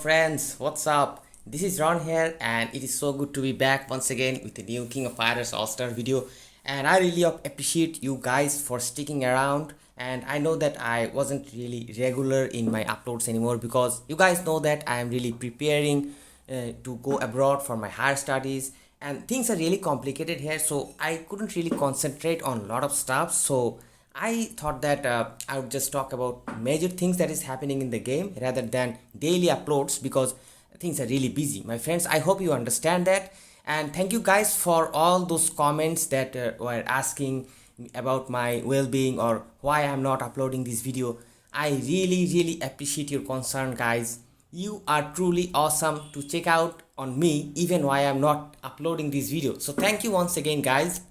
friends, what's up? This is Ron here and it is so good to be back once again with a new King of Fighters All-Star video, and I really appreciate you guys for sticking around. And I know that I wasn't really regular in my uploads anymore because you guys know that I am really preparing to go abroad for my higher studies, and things are really complicated here, so I couldn't really concentrate on a lot of stuff. So I thought that I would just talk about major things that is happening in the game rather than daily uploads because things are really busy. My friends, I hope you understand that, and thank you guys for all those comments that were asking about my well-being or why I'm not uploading this video. I really appreciate your concern, guys. You are truly awesome to check out on me even why I'm not uploading this video. So thank you once again, guys.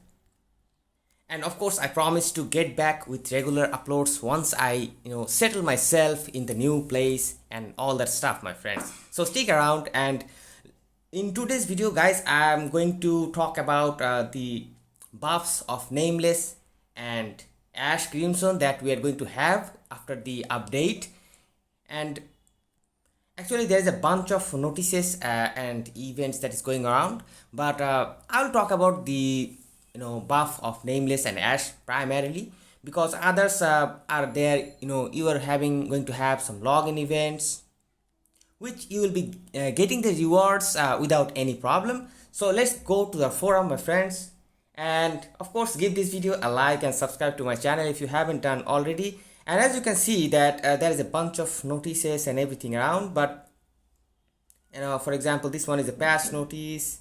And of course, I promise to get back with regular uploads once I settle myself in the new place and all that stuff, my friends. So stick around, and in today's video, guys, I'm going to talk about the buffs of Nameless and Ash Crimson that we are going to have after the update. And actually there is a bunch of notices and events that is going around, but I'll talk about the buff of Nameless and Ash primarily because others are there. You are going to have some login events which you will be getting the rewards without any problem. So let's go to the forum, my friends, and of course give this video a like and subscribe to my channel if you haven't done already. And as you can see that there is a bunch of notices and everything around, but for example, this one is a patch notice,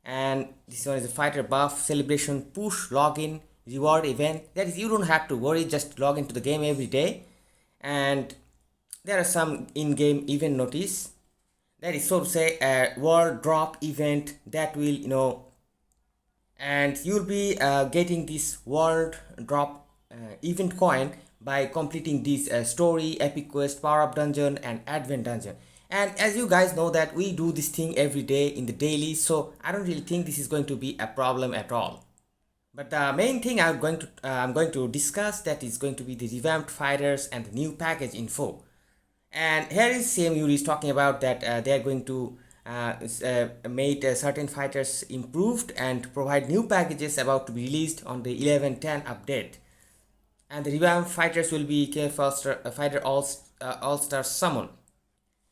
and this one is a fighter buff celebration push login reward event. That is, you don't have to worry, just log into the game every day. And there are some in-game event notice, that is, so to say, a world drop event that will and you'll be getting this world drop event coin by completing this story, epic quest, power up dungeon and advent dungeon. And as you guys know that we do this thing every day in the daily, so I don't really think this is going to be a problem at all. But the main thing I'm going to discuss, that is going to be the revamped fighters and the new package info. And here is Sam Yuri is talking about that they are going to make certain fighters improved and provide new packages about to be released on the 11.10 update. And the revamped fighters will be Fighter All-Star Summon.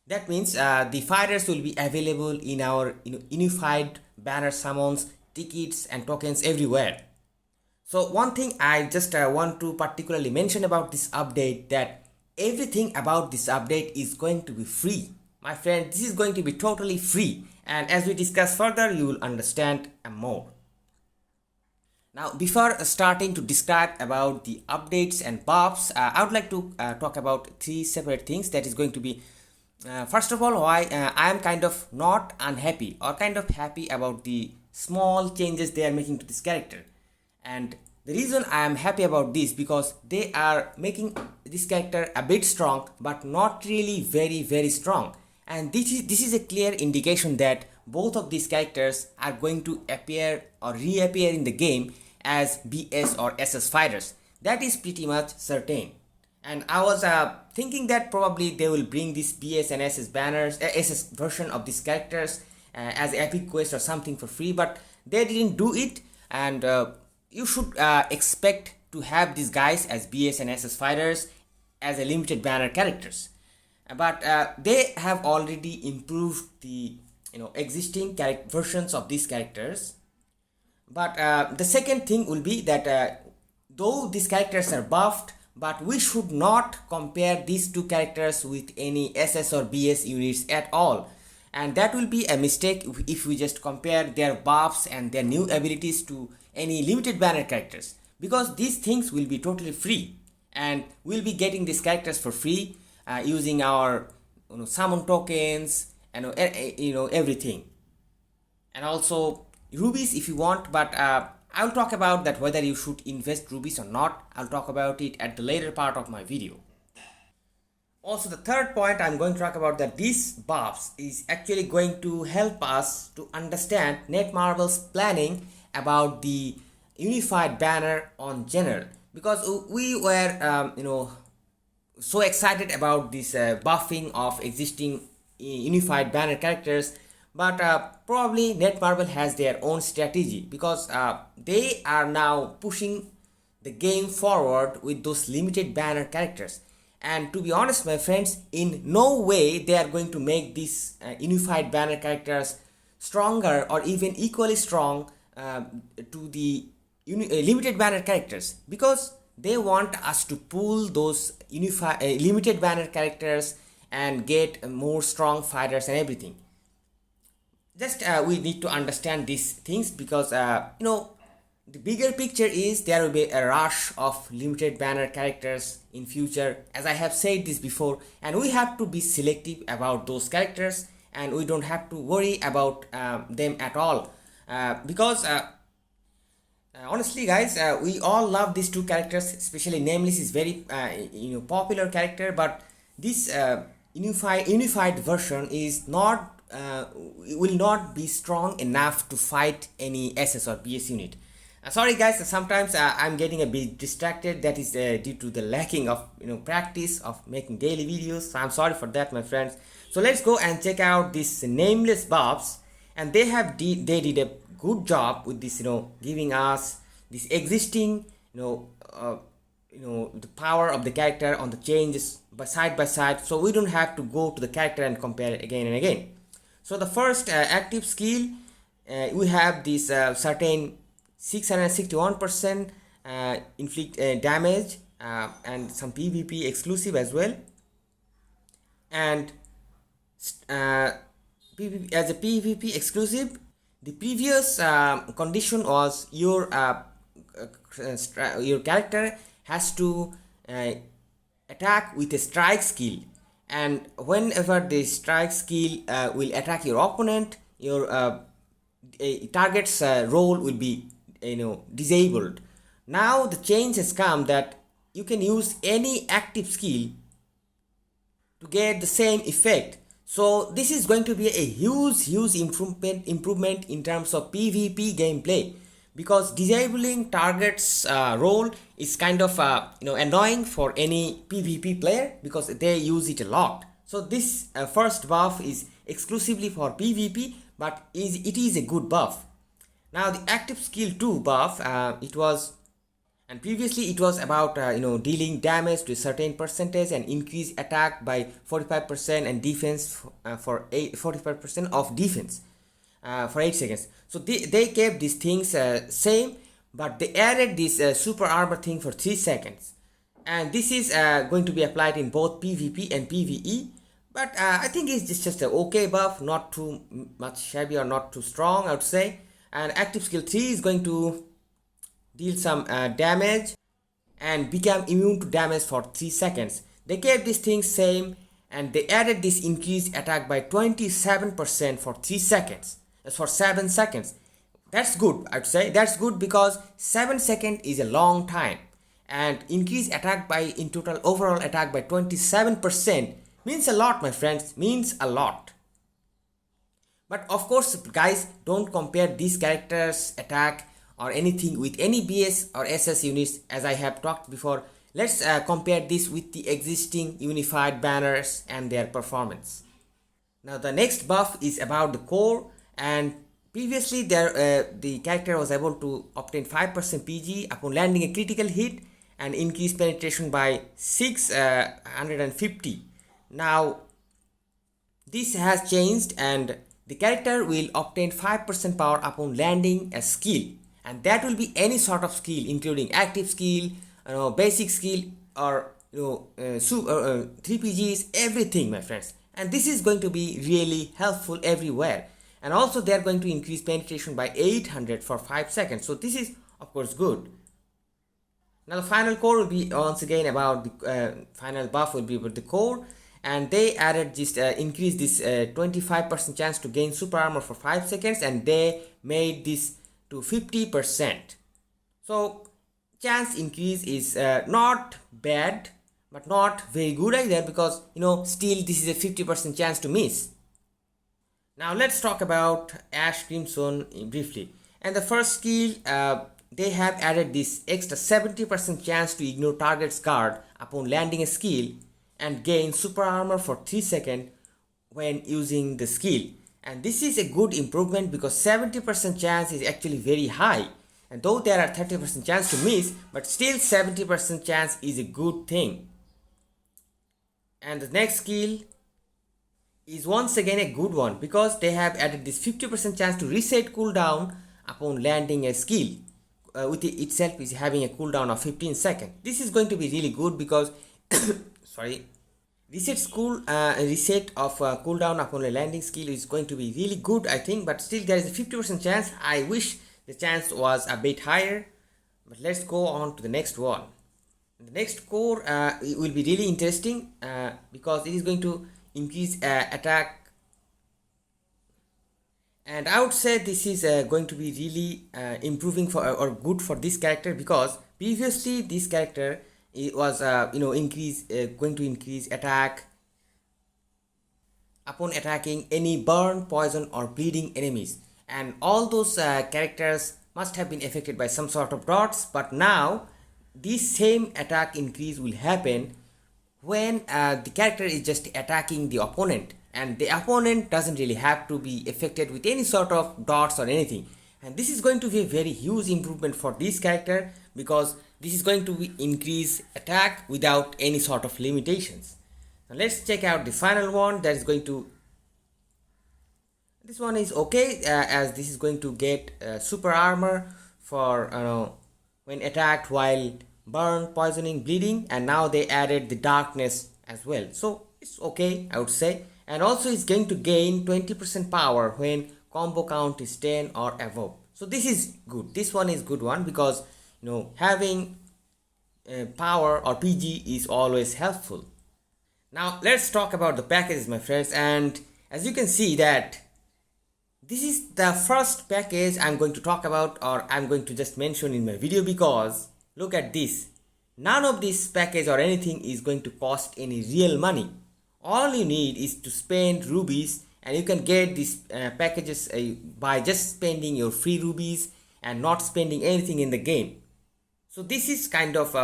That means the fighters will be available in our unified banner summons, tickets and tokens everywhere. So one thing I just want to particularly mention about this update, that everything about this update is going to be free. My friend, this is going to be totally free, and as we discuss further you will understand more. Now, before starting to describe about the updates and buffs, I would like to talk about three separate things. That is going to be first of all, why I am kind of not unhappy or kind of happy about the small changes they are making to this character. And the reason I am happy about this, because they are making this character a bit strong but not really very strong. And this is a clear indication that both of these characters are going to appear or reappear in the game as BS or SS fighters. That is pretty much certain. And I was thinking that probably they will bring this BS and SS banners, SS version of these characters as epic quest or something for free, but they didn't do it. And you should expect to have these guys as BS and SS fighters as a limited banner characters. But they have already improved the existing versions of these characters. But the second thing will be that though these characters are buffed, but we should not compare these two characters with any SS or BS units at all. And that will be a mistake if we just compare their buffs and their new abilities to any limited banner characters, because these things will be totally free and we'll be getting these characters for free using our summon tokens and everything, and also rubies if you want. But I'll talk about that, whether you should invest rubies or not. I'll talk about it at the later part of my video. Also, the third point I'm going to talk about, that these buffs is actually going to help us to understand Netmarble's planning about the unified banner on general, because we were so excited about this buffing of existing unified banner characters, but probably Netmarble has their own strategy, because they are now pushing the game forward with those limited banner characters. And to be honest, my friends, in no way they are going to make these unified banner characters stronger or even equally strong to the limited banner characters, because they want us to pull those limited banner characters and get more strong fighters and everything. Just we need to understand these things, because the bigger picture is there will be a rush of limited banner characters in future, as I have said this before, and we have to be selective about those characters, and we don't have to worry about them at all, because honestly guys, we all love these two characters, especially Nameless is very popular character, but this unified version is not will not be strong enough to fight any SS or BS unit. Sorry guys, sometimes I'm getting a bit distracted. That is due to the lacking of practice of making daily videos, so I'm sorry for that, my friends. So let's go and check out this Nameless Buffs, and they did a good job with this, giving us this existing the power of the character on the changes side by side, so we don't have to go to the character and compare it again and again. So the first active skill, we have this certain 661% inflict damage, and some PvP exclusive as well, and as a PvP exclusive, the previous condition was your character has to attack with a strike skill, and whenever the strike skill will attack your opponent, your target's role will be disabled. Now the change has come that you can use any active skill to get the same effect. So this is going to be a huge improvement in terms of PvP gameplay, because disabling target's role is kind of annoying for any PvP player, because they use it a lot. So this first buff is exclusively for PvP, but it is a good buff. Now the active skill 2 buff, previously it was about dealing damage to a certain percentage and increase attack by 45% and defense for 45% of defense for 8 seconds. So they kept these things same, but they added this super armor thing for 3 seconds, and this is going to be applied in both PvP and PvE. But I think it's just an okay buff, not too much shabby or not too strong, I would say. And active skill 3 is going to deal some damage and become immune to damage for 3 seconds. They kept these things same, and they added this increased attack by 27% for 3 seconds. That's for 7 seconds. That's good, I'd say. That's good, because 7 seconds is a long time, and increased attack by in total overall attack by 27% means a lot, my friends, means a lot. But of course guys, don't compare these characters attack or anything with any BS or SS units, as I have talked before. Let's compare this with the existing unified banners and their performance. Now the next buff is about the core, and previously the character was able to obtain 5% PG upon landing a critical hit and increase penetration by 650. Now this has changed, and the character will obtain 5% power upon landing a skill, and that will be any sort of skill, including active skill, basic skill, or 3 PGs, everything, my friends. And this is going to be really helpful everywhere. And also they are going to increase penetration by 800 for 5 seconds. So this is of course good. Now the final core will be once again about the final buff will be about the core, and they added this increase this 25% chance to gain super armor for 5 seconds, and they made this to 50%. So chance increase is not bad, but not very good either, because still this is a 50% chance to miss. Now let's talk about Ash Crimson briefly. And the first skill, they have added this extra 70% chance to ignore target's guard upon landing a skill and gain super armor for 3 seconds when using the skill. And this is a good improvement because 70% chance is actually very high, and though there are 30% chance to miss, but still 70% chance is a good thing. And the next skill is once again a good one because they have added this 50% chance to reset cooldown upon landing a skill, with itself is having a cooldown of 15 seconds. This is going to be really good because sorry, reset of cooldown upon a landing skill is going to be really good, I think, but still there is a 50% chance. I wish the chance was a bit higher, but let's go on to the next one. The next core will be really interesting because it is going to increase attack, and I would say this is going to be really improving for or good for this character, because previously this character it was going to increase attack upon attacking any burn, poison or bleeding enemies, and all those characters must have been affected by some sort of dots. But now this same attack increase will happen when the character is just attacking the opponent, and the opponent doesn't really have to be affected with any sort of dots or anything. And this is going to be a very huge improvement for this character because this is going to increase attack without any sort of limitations. Now let's check out the final one. That is going to, this one is okay, as this is going to get super armor for when attacked while burn, poisoning, bleeding, and now they added the darkness as well, so it's okay, I would say. And also it's going to gain 20% power when combo count is 10 or above, so this is good. This one is good one because having power or PG is always helpful. Now let's talk about the packages, my friends, and as you can see that this is the first package I'm going to talk about, or I'm going to just mention in my video, because look at this. None of this package or anything is going to cost any real money. All you need is to spend rubies, and you can get these packages by just spending your free rubies and not spending anything in the game. So this is kind of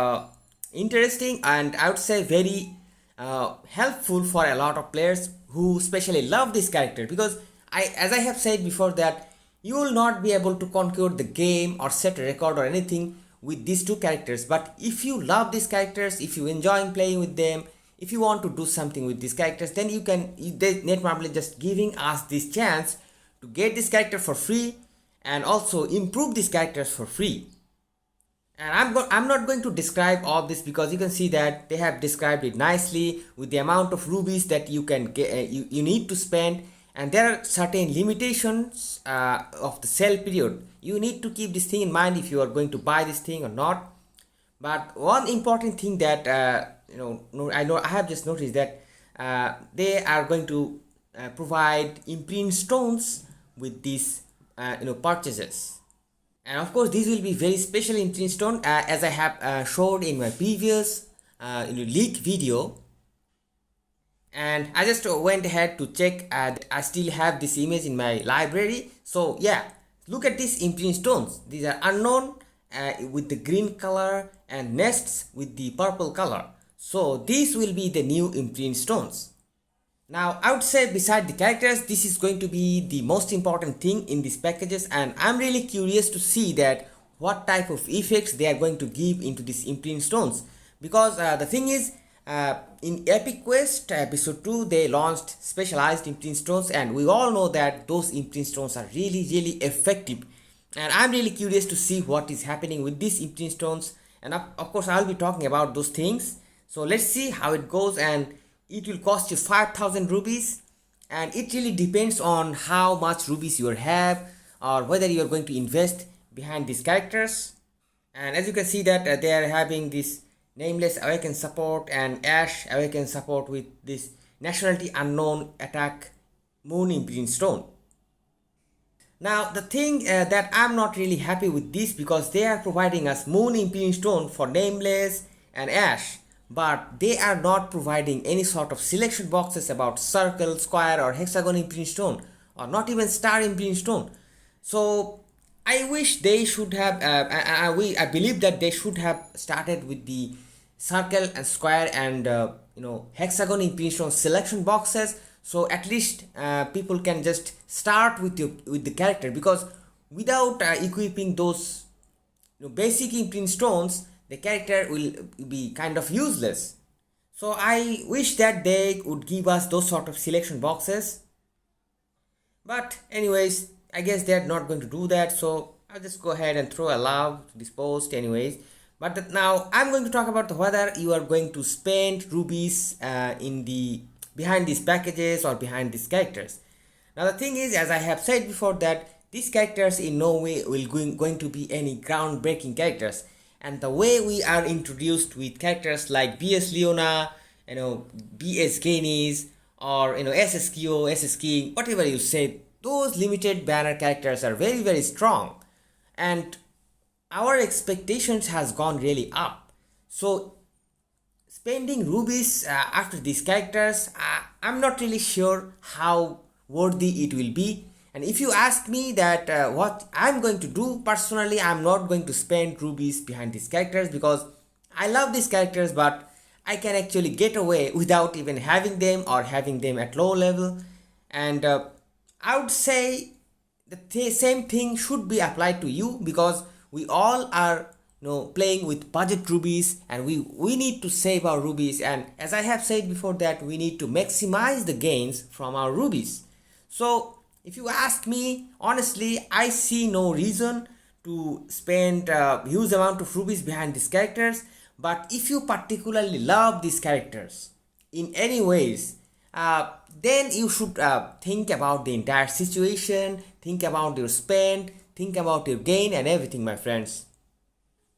interesting, and I would say very helpful for a lot of players who especially love this character, because as I have said before that you will not be able to conquer the game or set a record or anything with these two characters. But if you love these characters, if you enjoy playing with them, if you want to do something with these characters, then you can, netmarble is just giving us this chance to get this character for free and also improve these characters for free. And I'm not going to describe all this because you can see that they have described it nicely with the amount of rubies that you can get, you need to spend. And there are certain limitations of the sell period. You need to keep this thing in mind if you are going to buy this thing or not. But one important thing that I have just noticed that they are going to provide imprint stones with these purchases. And of course, these will be very special imprint stone, as I have showed in my previous leak video. And I just went ahead to check that I still have this image in my library. So yeah, look at these imprint stones. These are unknown with the green color and nests with the purple color. So these will be the new imprint stones. Now I would say beside the characters, this is going to be the most important thing in these packages, and I'm really curious to see that what type of effects they are going to give into these imprint stones. Because the thing is, in Epic Quest episode 2 they launched specialized imprint stones, and we all know that those imprint stones are really effective, and I'm really curious to see what is happening with these imprint stones. And of course I'll be talking about those things. So let's see how it goes, and it will cost you 5,000 rupees, and it really depends on how much rubies you have or whether you are going to invest behind these characters. And as you can see that they are having this Nameless Awaken support and Ash Awaken support with this nationality unknown attack moon imprint stone. Now the thing that I'm not really happy with this, because they are providing us moon imprint stone for Nameless and Ash, but they are not providing any sort of selection boxes about circle, square or hexagon imprint stone, or not even star imprint stone. So I wish they should have I believe that they should have started with the circle and square and hexagon imprint stone selection boxes, so at least people can just start with the character, because without equipping those basic imprint stones, the character will be kind of useless. So I wish that they would give us those sort of selection boxes, but anyways, I guess they're not going to do that, so I'll just go ahead and throw a love to this post anyways. But now I'm going to talk about whether you are going to spend rubies in the behind these packages or behind these characters. Now the thing is, as I have said before, that these characters in no way will going to be any groundbreaking characters, and the way we are introduced with characters like BS Leona, BS Gainies, or SSKO, SS King, whatever you say, those limited banner characters are very, very strong, and our expectations has gone really up. So spending rubies after these characters, I'm not really sure how worthy it will be. And if you ask me that what I'm going to do, personally I'm not going to spend rubies behind these characters, because I love these characters, but I can actually get away without even having them or having them at low level. And I would say the same thing should be applied to you, because we all are playing with budget rubies, and we need to save our rubies, and as I have said before, that we need to maximize the gains from our rubies. So if you ask me, honestly, I see no reason to spend a huge amount of rubies behind these characters. But if you particularly love these characters in any ways, then you should think about the entire situation, think about your spend, think about your gain and everything, my friends.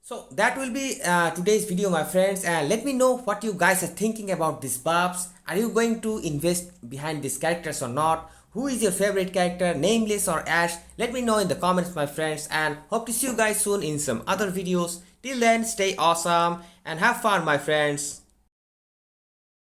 So that will be today's video, my friends, and let me know what you guys are thinking about these buffs. Are you going to invest behind these characters or not? Who is your favorite character, Nameless or Ash? Let me know in the comments, my friends, and hope to see you guys soon in some other videos. Till then, stay awesome and have fun, my friends.